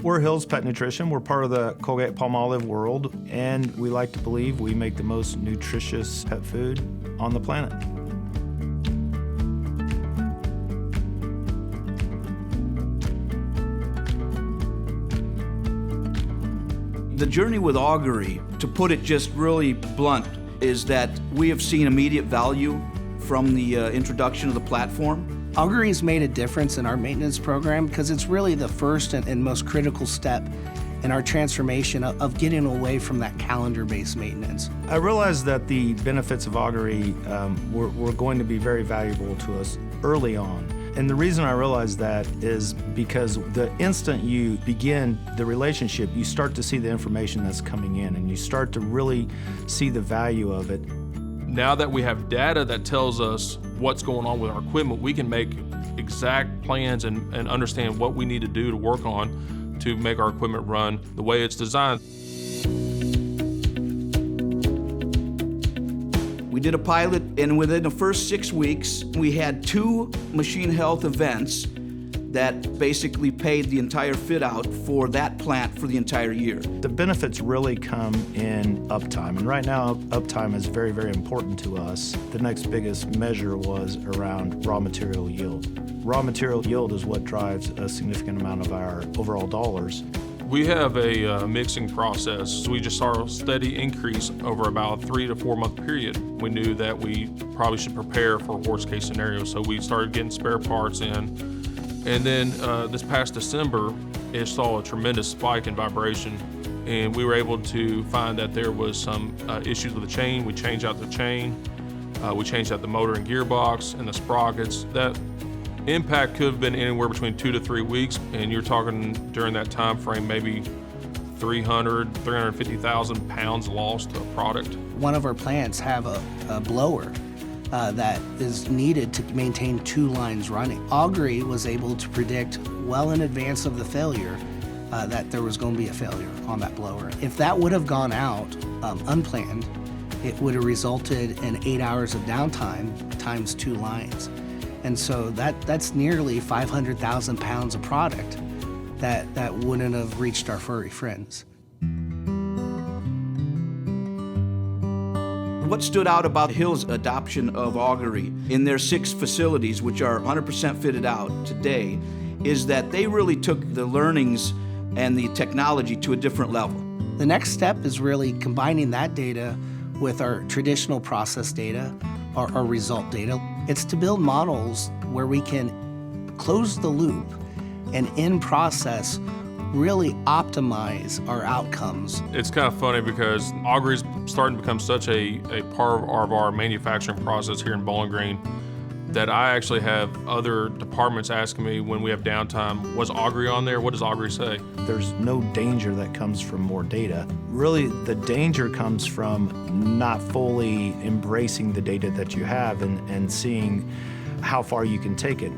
We're Hill's Pet Nutrition. We're part of the Colgate-Palmolive world, and we like to believe we make the most nutritious pet food on the planet. The journey with Augury, to put it just really blunt, is that we have seen immediate value from the introduction of the platform. Augury's made a difference in our maintenance program because it's really the first and most critical step in our transformation of getting away from that calendar-based maintenance. I realized that the benefits of Augury were going to be very valuable to us early on. And the reason I realized that is because the instant you begin the relationship, you start to see the information that's coming in and you start to really see the value of it. Now that we have data that tells us what's going on with our equipment, we can make exact plans and understand what we need to do to work on to make our equipment run the way it's designed. We did a pilot, and within the first 6 weeks, we had 2 machine health events that basically paid the entire fit out for that plant for the entire year. The benefits really come in uptime, and right now uptime is very, very important to us. The next biggest measure was around raw material yield. Raw material yield is what drives a significant amount of our overall dollars. We have a mixing process. We just saw a steady increase over about a 3 to 4 month period. We knew that we probably should prepare for a worst case scenario, so we started getting spare parts in. And then this past December, it saw a tremendous spike in vibration, and we were able to find that there was some issues with the chain. We changed out the chain, we changed out the motor and gearbox and the sprockets. That impact could have been anywhere between 2 to 3 weeks, and you're talking during that time frame maybe 350,000 pounds lost of product. One of our plants have a blower that is needed to maintain 2 lines running. Augury was able to predict well in advance of the failure that there was going to be a failure on that blower. If that would have gone out unplanned, it would have resulted in 8 hours of downtime times 2 lines. And so that's nearly 500,000 pounds of product that wouldn't have reached our furry friends. What stood out about Hill's adoption of Augury in their 6 facilities, which are 100% fitted out today, is that they really took the learnings and the technology to a different level. The next step is really combining that data with our traditional process data, our result data. It's to build models where we can close the loop and in process really optimize our outcomes. It's kind of funny because Augury's starting to become such a part of our manufacturing process here in Bowling Green that I actually have other departments asking me when we have downtime, was Augury on there? What does Augury say? There's no danger that comes from more data. Really, the danger comes from not fully embracing the data that you have and seeing how far you can take it.